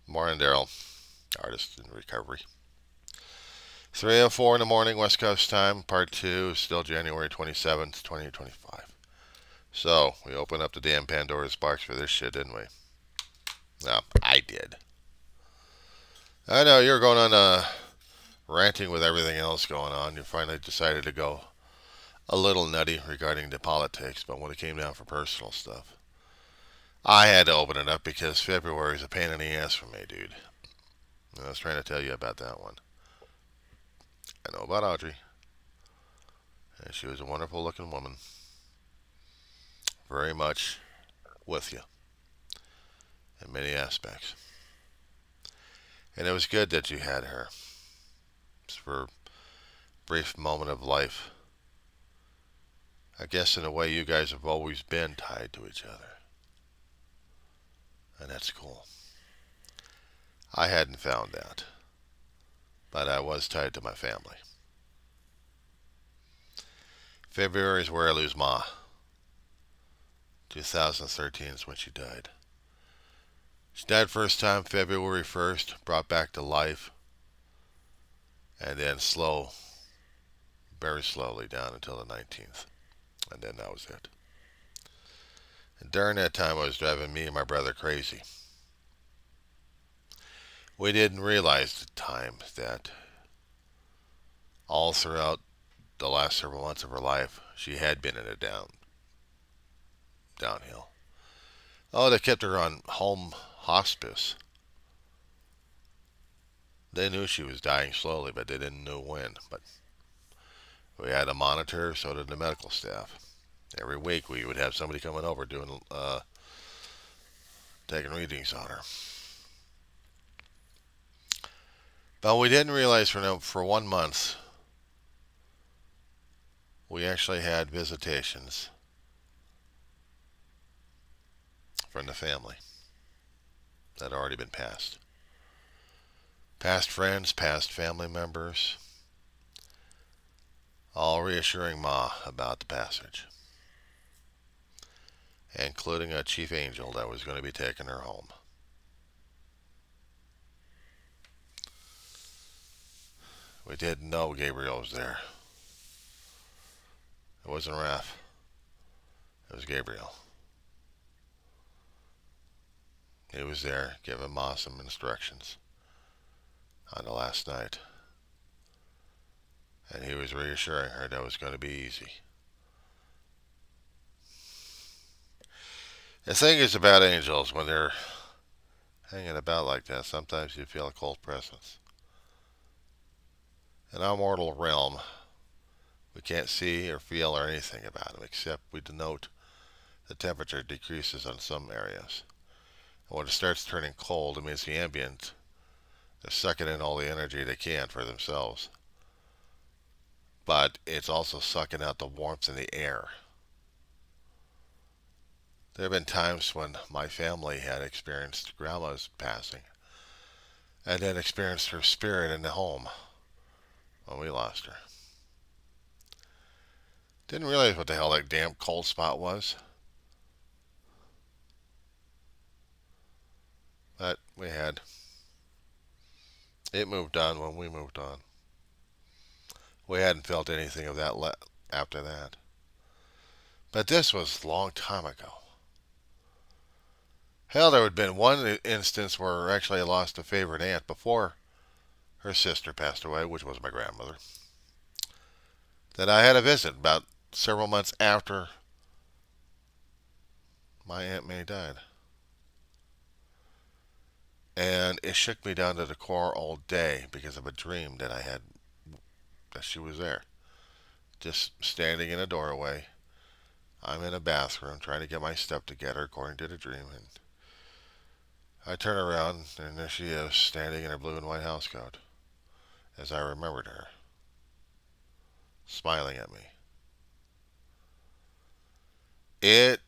Morning, Darryl, artist in recovery. 3:04 in the morning, West Coast time, part two, still January 27th, 2025. So, we opened up the damn Pandora's box for this shit, didn't we? No, I did. I know you're going on ranting with everything else going on. You finally decided to go a little nutty regarding the politics, but when it came down for personal stuff, I had to open it up because February is a pain in the ass for me, dude. And I was trying to tell you about that one. I know about Audrey, and she was a wonderful looking woman. Very much with you in many aspects. And it was good that you had her. Just for a brief moment of life. I guess in a way you guys have always been tied to each other. And that's cool. I hadn't found that. But I was tied to my family. February is where I lose Ma. 2013 is when she died. She died first time February 1st, brought back to life, and then very slowly down until the 19th. And then that was it. And during that time, I was driving me and my brother crazy. We didn't realize at the time that all throughout the last several months of her life, she had been in a downhill. Oh, they kept her on home hospice. They knew she was dying slowly, but they didn't know when. But we had to monitor her, so did the medical staff. Every week we would have somebody coming over taking readings on her. But we didn't realize for 1 month we actually had visitations from the family that had already been passed. Past friends, past family members, all reassuring Ma about the passage, including a chief angel that was going to be taking her home. We didn't know Gabriel was there. It wasn't Raph. It was Gabriel. He was there giving Ma some instructions on the last night. And he was reassuring her that it was going to be easy. The thing is about angels, when they're hanging about like that, sometimes you feel a cold presence. In our mortal realm, we can't see or feel or anything about them, except we denote the temperature decreases on some areas. And when it starts turning cold, it means the ambient, they're sucking in all the energy they can for themselves. But it's also sucking out the warmth in the air. There have been times when my family had experienced grandma's passing and then experienced her spirit in the home when we lost her. Didn't realize what the hell that damn cold spot was. But we had. It moved on when we moved on. We hadn't felt anything of that after that. But this was a long time ago. Hell, there had been one instance where actually I lost a favorite aunt before her sister passed away, which was my grandmother. That I had a visit about several months after my Aunt May died. And it shook me down to the core all day because of a dream that I had that she was there. Just standing in a doorway. I'm in a bathroom trying to get my stuff together according to the dream. And I turn around and there she is standing in her blue and white housecoat as I remembered her, smiling at me. It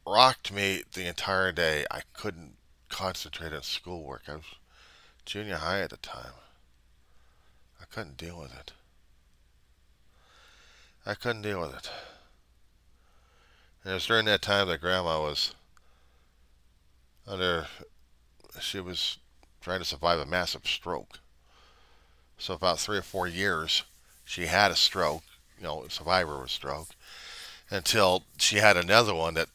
rocked me the entire day. I couldn't concentrate on schoolwork. I was junior high at the time. I couldn't deal with it. I couldn't deal with it. And it was during that time that Grandma was under she was trying to survive a massive stroke. So about 3 or 4 years, she had a stroke, survivor of a stroke, until she had another one that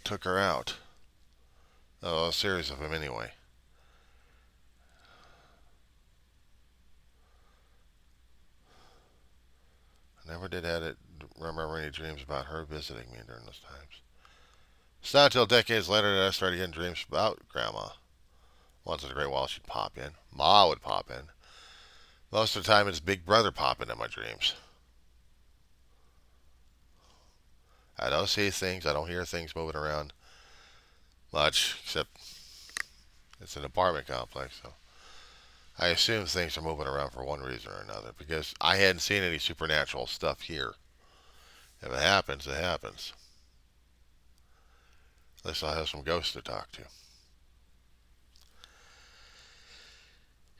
took her out. Oh, a series of them anyway. I never did remember any dreams about her visiting me during those times. It's not until decades later that I started getting dreams about Grandma. Once in a great while, she'd pop in. Ma would pop in. Most of the time, it's Big Brother popping in my dreams. I don't see things. I don't hear things moving around much, except it's an apartment complex, so I assume things are moving around for one reason or another because I hadn't seen any supernatural stuff here. If it happens, it happens. At least I'll have some ghosts to talk to.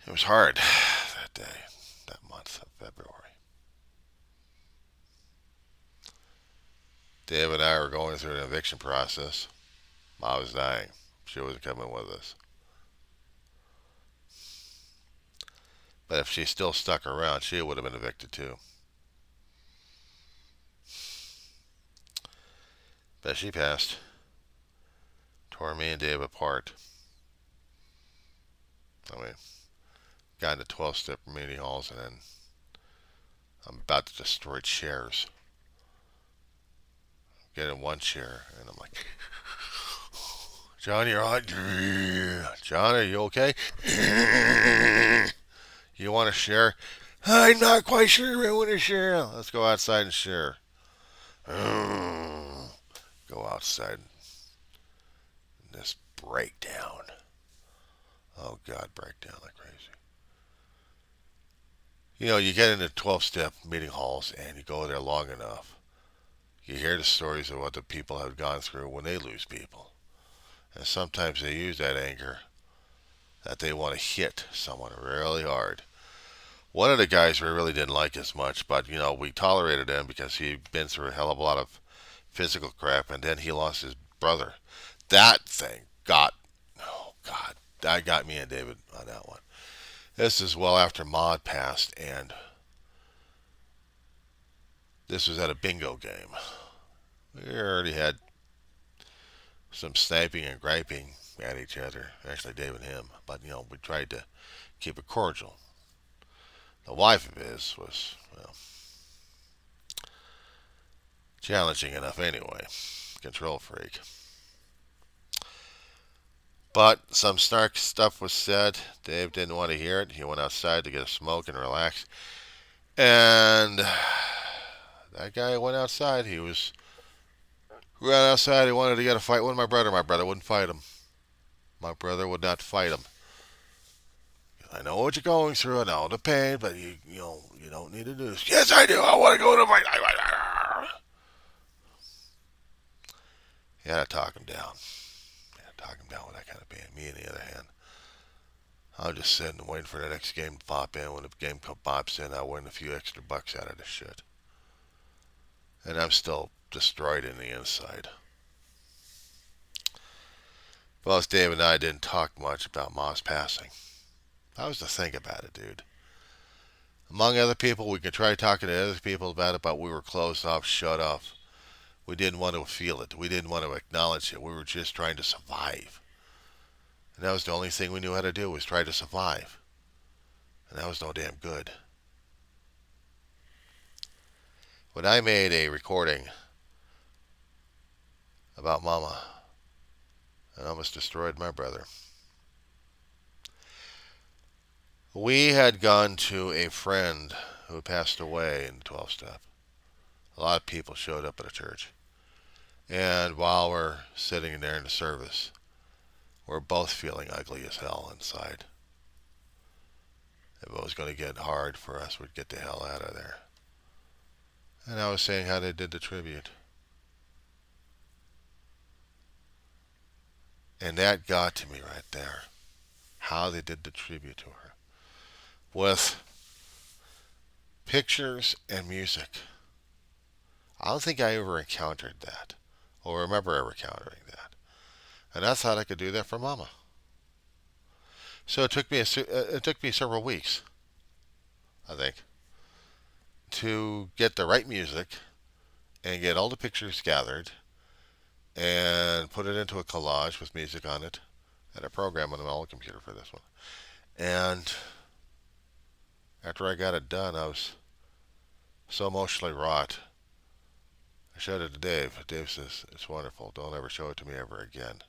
It was hard that day, that month of February. Dave and I were going through an eviction process. Ma was dying. She wasn't coming with us. But if she still stuck around, she would have been evicted too. But she passed. Tore me and Dave apart. I mean, got into 12-step meeting halls, and then I'm about to destroy chairs. Get in one chair, and I'm like, John, you're on. John, are you okay? You want to share? I'm not quite sure I want to share. Let's go outside and share. Go outside. This breakdown. Oh, God, breakdown like crazy. You get into 12-step meeting halls and you go there long enough. You hear the stories of what the people have gone through when they lose people. And sometimes they use that anger that they want to hit someone really hard. One of the guys we really didn't like as much, but we tolerated him because he'd been through a hell of a lot of physical crap, and then he lost his brother. That thing oh God, that got me and David on that one. This is well after Maud passed, and this was at a bingo game. We already had some sniping and griping at each other, actually Dave and him, but we tried to keep it cordial. The wife of his was, well, challenging enough anyway. Control freak. But some snark stuff was said. Dave didn't want to hear it. He went outside to get a smoke and relax. And that guy went outside. He ran outside. He wanted to get a fight with my brother. My brother wouldn't fight him. My brother would not fight him. I know what you're going through. I know the pain, but you don't need to do this. Yes, I do. I want to go to fight. You had to talk him down. You had to talk him down with that kind of pain. Me, on the other hand, I'm just sitting and waiting for the next game to pop in. When the game pops in, I win a few extra bucks out of this shit. And I'm still destroyed in the inside. Both Dave and I didn't talk much about Ma's passing. That was the thing about it, dude. Among other people, we could try talking to other people about it, but we were closed off, shut off. We didn't want to feel it. We didn't want to acknowledge it. We were just trying to survive. And that was the only thing we knew how to do, was try to survive. And that was no damn good. When I made a recording about Mama, and almost destroyed my brother, we had gone to a friend who passed away in the 12-step. A lot of people showed up at a church. And while we're sitting there in the service, we're both feeling ugly as hell inside. If it was going to get hard for us, we'd get the hell out of there. And I was saying how they did the tribute. And that got to me right there. How they did the tribute to her. With pictures and music. I don't think I ever encountered that. Or remember ever encountering that. And I thought I could do that for Mama. So it took me several weeks, I think, to get the right music and get all the pictures gathered and put it into a collage with music on it and a program on the old computer for this one. And after I got it done, I was so emotionally wrought. I showed it to Dave. Dave says, "It's wonderful. Don't ever show it to me ever again."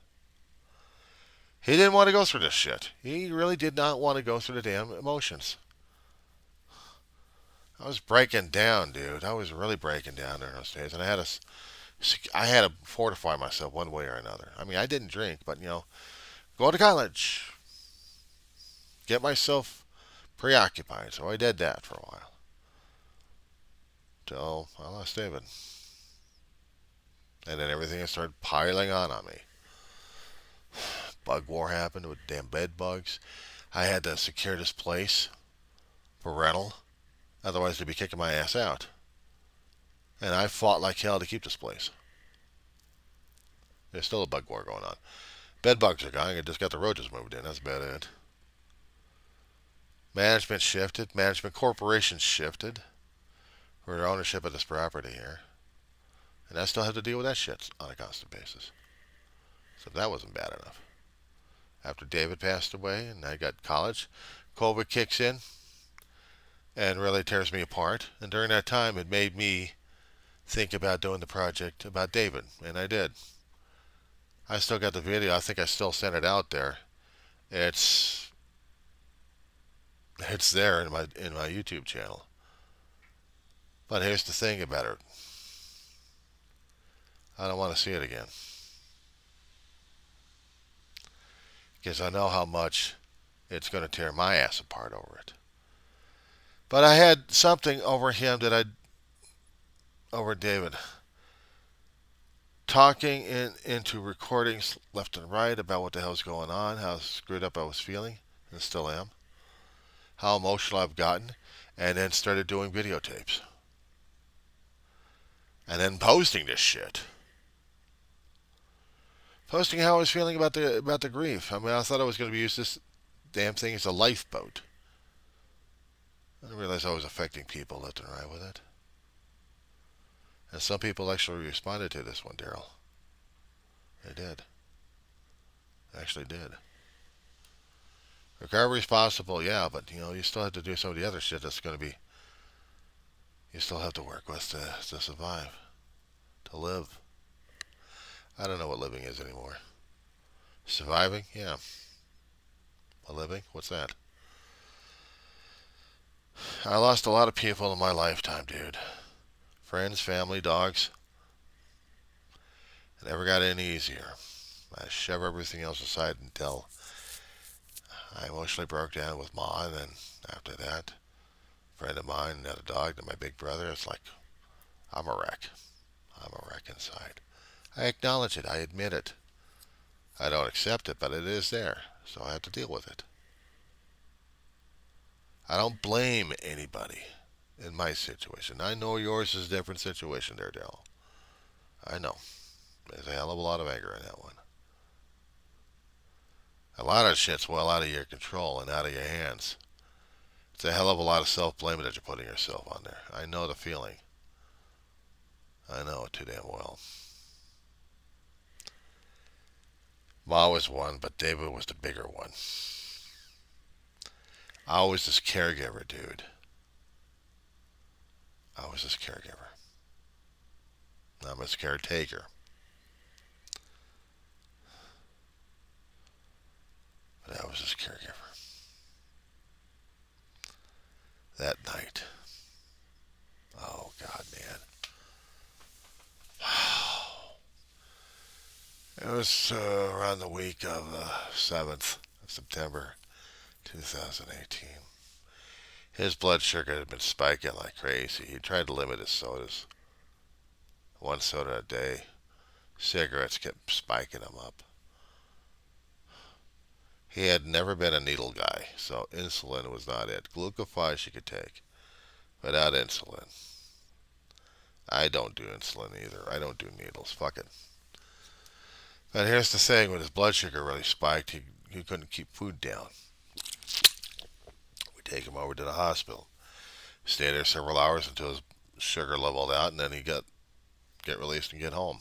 He didn't want to go through this shit. He really did not want to go through the damn emotions. I was breaking down, dude. I was really breaking down during those days, and I had to fortify myself one way or another. I mean, I didn't drink, but go to college, get myself preoccupied. So I did that for a while till I lost David, and then everything started piling on me. Bug war happened with damn bed bugs. I had to secure this place for rental, otherwise they'd be kicking my ass out. And I fought like hell to keep this place. There's still a bug war going on. Bed bugs are gone. I just got the roaches moved in. That's about it. Management shifted. Management corporations shifted for their ownership of this property here. And I still have to deal with that shit on a constant basis. So that wasn't bad enough. After David passed away and I got college, COVID kicks in and really tears me apart. And during that time, it made me think about doing the project about David. And I did. I still got the video. I think I still sent it out there. It's there in my YouTube channel. But here's the thing about it. I don't want to see it again. Because I know how much it's going to tear my ass apart over it. But I had something over him over David. Talking into recordings left and right about what the hell's going on, how screwed up I was feeling, and still am. How emotional I've gotten, and then started doing videotapes. And then posting this shit. Posting how I was feeling about the grief. I mean, I thought I was going to use this damn thing as a lifeboat. I didn't realize I was affecting people left and right with it. And some people actually responded to this one, Darryl. They did. They actually did. Recovery's possible, yeah, but you still have to do some of the other shit that's going to be. You still have to work with to survive, to live. I don't know what living is anymore. Surviving, yeah. But living, what's that? I lost a lot of people in my lifetime, dude. Friends, family, dogs. It never got any easier. I shove everything else aside until I emotionally broke down with Ma, and then after that, a friend of mine had a dog, and my big brother. It's like, I'm a wreck. I'm a wreck inside. I acknowledge it. I admit it. I don't accept it, but it is there, so I have to deal with it. I don't blame anybody in my situation. I know yours is a different situation there, Darryl. I know. There's a hell of a lot of anger in that one. A lot of shit's well out of your control and out of your hands. It's a hell of a lot of self-blame that you're putting yourself on there. I know the feeling. I know it too damn well. Ma was one, but David was the bigger one. I was this caregiver, dude. I was this caregiver. I'm his caretaker. But I was his caregiver. That night. Oh, God, man. It was around the week of the 7th of September, 2018. His blood sugar had been spiking like crazy. He tried to limit his sodas. One soda a day. Cigarettes kept spiking him up. He had never been a needle guy, so insulin was not it. Glucophage he could take, without insulin. I don't do insulin either. I don't do needles. Fuck it. But here's the thing, when his blood sugar really spiked, he couldn't keep food down. take him over to the hospital. Stay there several hours until his sugar leveled out, and then he get released and get home.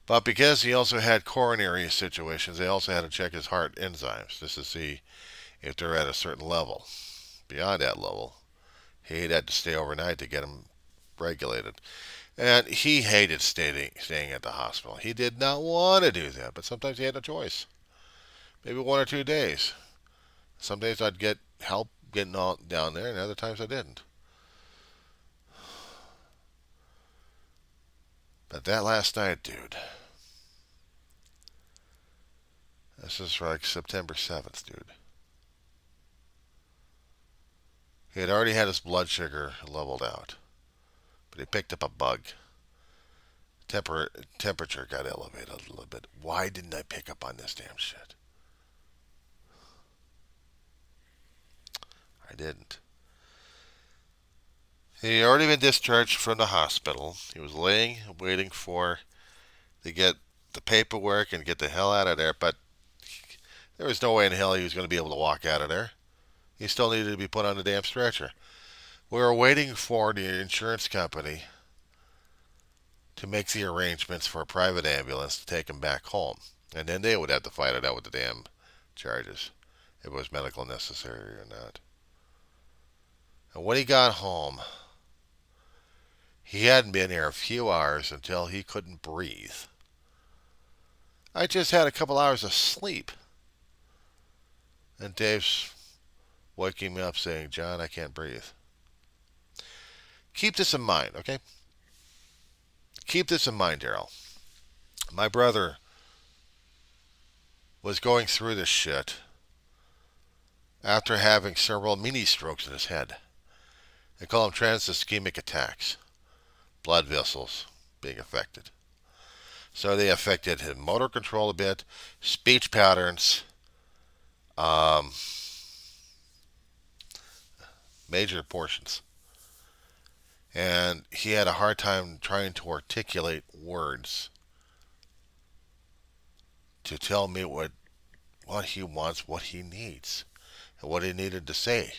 But because he also had coronary situations, they also had to check his heart enzymes just to see if they're at a certain level. Beyond that level, he'd had to stay overnight to get him regulated. And he hated staying at the hospital. He did not want to do that, but sometimes he had no choice. Maybe 1 or 2 days. Some days I'd get help getting all down there, and other times I didn't. But that last night, dude, this is like September 7th, dude. He had already had his blood sugar leveled out, but he picked up a bug. Temperature got elevated a little bit. Why didn't I pick up on this damn shit? I didn't. He had already been discharged from the hospital. He was waiting to get the paperwork and get the hell out of there, but there was no way in hell he was going to be able to walk out of there. He still needed to be put on the damn stretcher. We were waiting for the insurance company to make the arrangements for a private ambulance to take him back home. And then they would have to fight it out with the damn charges, if it was medical necessary or not. And when he got home, he hadn't been here a few hours until he couldn't breathe. I just had a couple hours of sleep. And Dave's waking me up saying, John, I can't breathe. Keep this in mind, okay? Keep this in mind, Darryl. My brother was going through this shit after having several mini strokes in his head. They call them trans-ischemic attacks. Blood vessels being affected. So they affected his motor control a bit, speech patterns, major portions. And he had a hard time trying to articulate words to tell me what he wants, what he needs, and what he needed to say.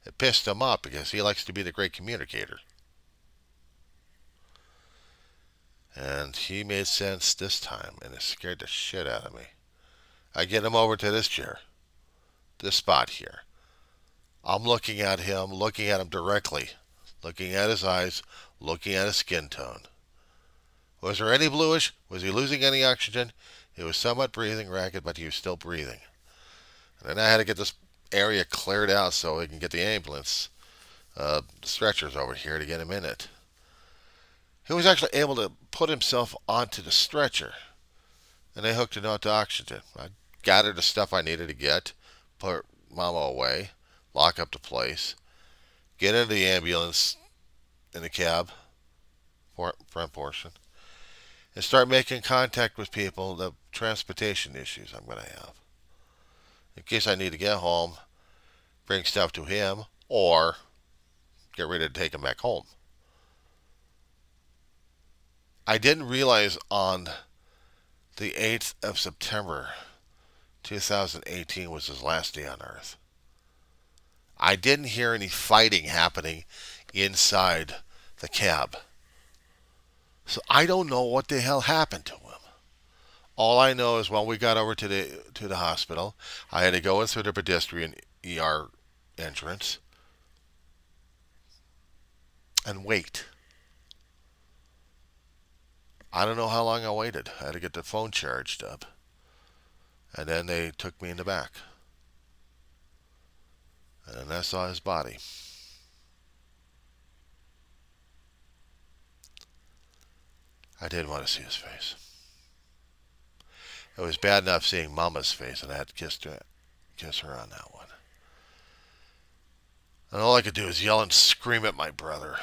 It pissed him off because he likes to be the great communicator. And he made sense this time, and it scared the shit out of me. I get him over to this chair, this spot here. I'm looking at him directly, looking at his eyes, looking at his skin tone. Was there any bluish? Was he losing any oxygen? He was somewhat breathing ragged, but he was still breathing. And then I had to get this area cleared out so we can get the ambulance, stretchers over here to get him in it. He was actually able to put himself onto the stretcher, and they hooked it onto oxygen. I gathered the stuff I needed to get, put Mama away, lock up the place, get into the ambulance in the cab, front portion, and start making contact with people, the transportation issues I'm going to have. In case I need to get home, bring stuff to him, or get ready to take him back home. I didn't realize on the 8th of September 2018 was his last day on Earth. I didn't hear any fighting happening inside the cab. So I don't know what the hell happened to him. All I know is when we got over to the hospital, I had to go in through the pedestrian ER entrance and wait. I don't know how long I waited. I had to get the phone charged up. And then they took me in the back. And I saw his body. I didn't want to see his face. It was bad enough seeing Mama's face, and I had to kiss her on that one. And all I could do is yell and scream at my brother.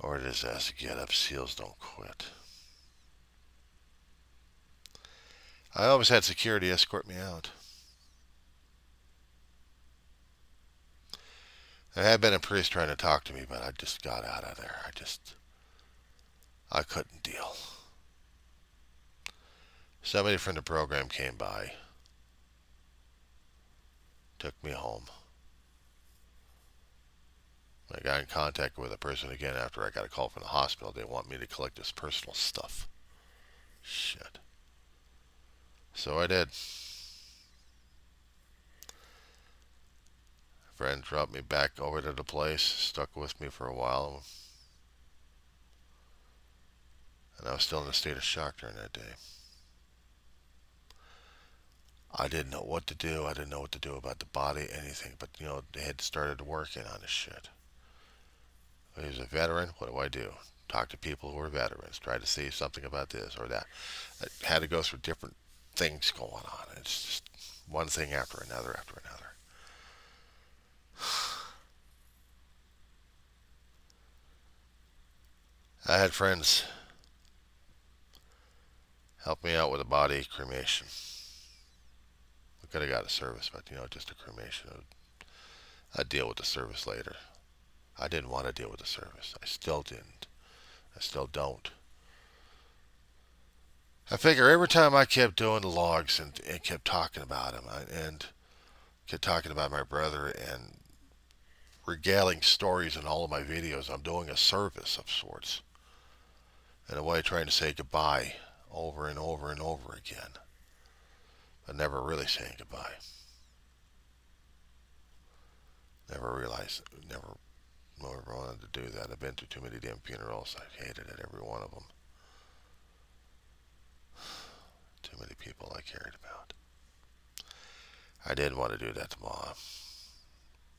Ordered his ass to get up. Seals don't quit. I always had security escort me out. There had been a priest trying to talk to me, but I just got out of there. I couldn't deal. Somebody from the program came by, took me home. I got in contact with a person again after I got a call from the hospital. They want me to collect his personal stuff. Shit. So I did. A friend dropped me back over to the place, stuck with me for a while, and I was still in a state of shock during that day. I didn't know what to do. I didn't know what to do about the body, anything. But, they had started working on this shit. He was a veteran. What do I do? Talk to people who are veterans. Try to see something about this or that. I had to go through different things going on. It's just one thing after another after another. I had friends help me out with a body cremation. We could have got a service, but, just a cremation. I'd deal with the service later. I didn't want to deal with the service. I still didn't. I still don't. I figure every time I kept doing the logs and kept talking about him and kept talking about my brother and regaling stories in all of my videos, I'm doing a service of sorts. In a way, trying to say goodbye over and over and over again. But never really saying goodbye. Never realized, never wanted to do that. I've been to too many damn funerals. I hated it, every one of them. Too many people I cared about. I didn't want to do that to Mom.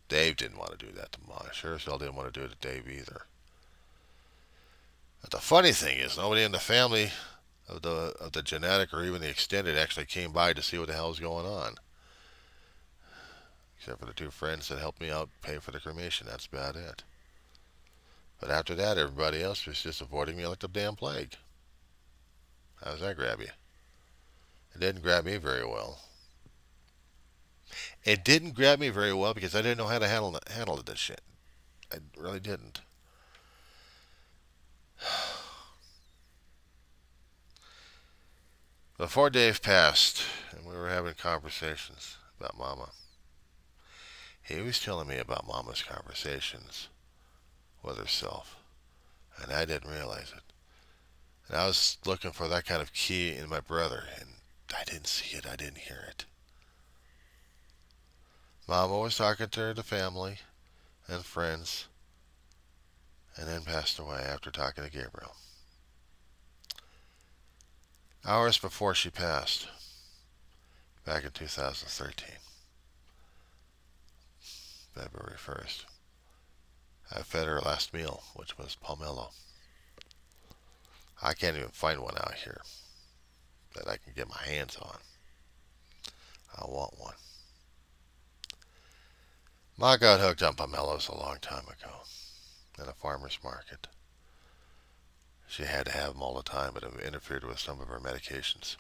Dave didn't want to do that to Mom. I sure as hell didn't want to do it to Dave either. But the funny thing is, nobody in the family of the genetic or even the extended actually came by to see what the hell was going on. Except for the two friends that helped me out pay for the cremation. That's about it. But after that, everybody else was just avoiding me like the damn plague. How does that grab you? It didn't grab me very well. It didn't grab me very well because I didn't know how to handle this shit. I really didn't. Before Dave passed, and we were having conversations about Mama, he was telling me about Mama's conversations with herself, and I didn't realize it. And I was looking for that kind of key in my brother, and I didn't see it. I didn't hear it. Mama was talking to the family and friends, and then passed away after talking to Gabriel. Hours before she passed, back in 2013, February 1st, I fed her last meal, which was pomelo. I can't even find one out here that I can get my hands on. I want one. Ma got hooked on pomelos a long time ago at a farmer's market. She had to have them all the time, but it interfered with some of her medications.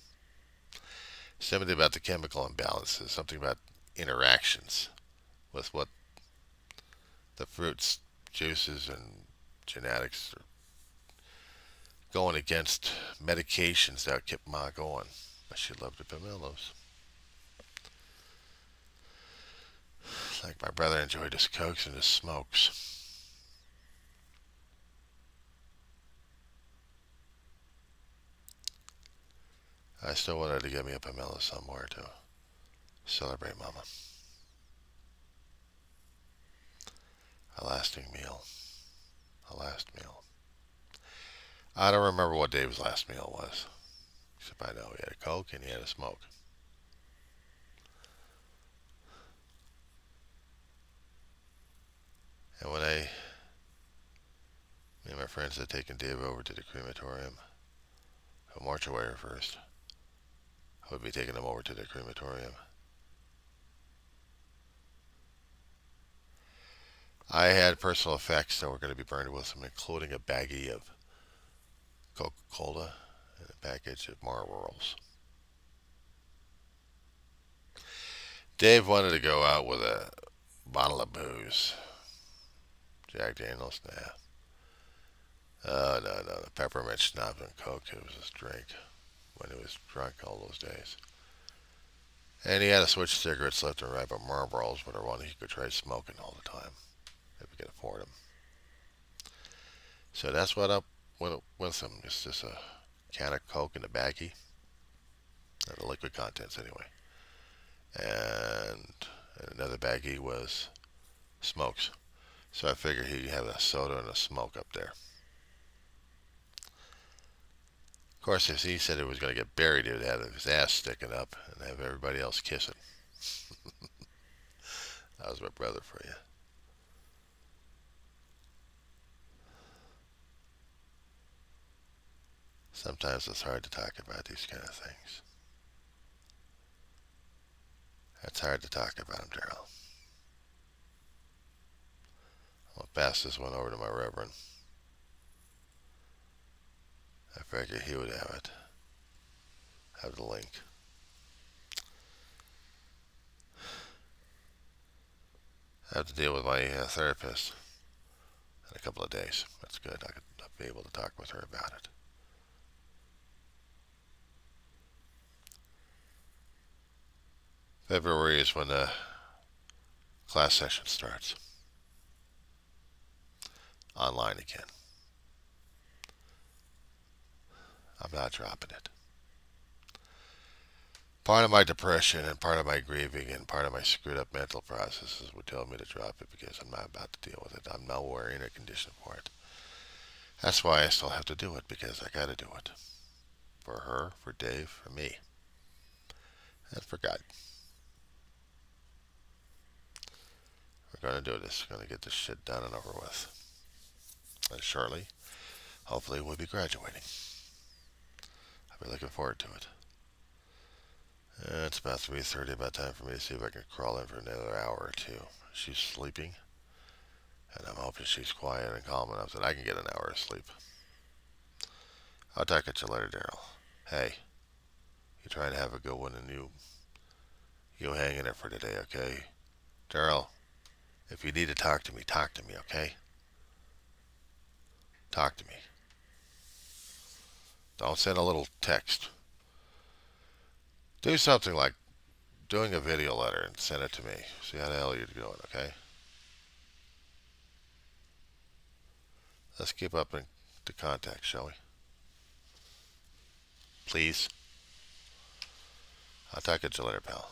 Something about the chemical imbalances, something about interactions with what the fruits, juices, and genetics are going against medications that kept Ma going. But she loved the pomelos. Like my brother enjoyed his cokes and his smokes. I still wanted to get me a pomelo somewhere to celebrate Mama. A lasting meal. A last meal. I don't remember what Dave's last meal was. Except I know he had a Coke and he had a smoke. And when me and my friends had taken Dave over to the crematorium, a mortuary first, I would be taking him over to the crematorium. I had personal effects that were going to be burned with him, including a baggie of Coca-Cola and a package of Marlboros. Dave wanted to go out with a bottle of booze. Jack Daniels, nah. No. The peppermint schnapps and Coke, it was his drink. when he was drunk all those days. And he had to switch cigarettes left and right, but Marlboros were the one he could try smoking all the time if he could afford them. So that's what I went with him. It's just a can of Coke in a baggie, the liquid contents anyway. And another baggie was smokes. So I figured he'd have a soda and a smoke up there. Of course, if he said he was going to get buried, he would have his ass sticking up and have everybody else kissing. That was my brother for you. Sometimes it's hard to talk about these kind of things. It's hard to talk about them, Darryl. I'll pass this one over to my Reverend. I figured he would have it. Have the link. I have to deal with my therapist in a couple of days. That's good. I'll be able to talk with her about it. February is when the class session starts. Online again. I'm not dropping it. Part of my depression and part of my grieving and part of my screwed up mental processes would tell me to drop it because I'm not about to deal with it. I'm nowhere in a condition for it. That's why I still have to do it, because I gotta do it. For her, for Dave, for me, and for God. We're gonna do this. We're gonna get this shit done and over with. And shortly, hopefully we'll be graduating. I'll be looking forward to it. It's about 3:30, about time for me to see if I can crawl in for another hour or two. She's sleeping, and I'm hoping she's quiet and calm enough that I can get an hour of sleep. I'll talk at you later, Darryl. Hey, you try to have a good one, and you hang in there for today, okay? Darryl, if you need to talk to me, okay? Talk to me. Don't send a little text. Do something like doing a video letter and send it to me. See how the hell you're doing, okay? Let's keep up in the contact, shall we? Please. I'll talk at you later, pal.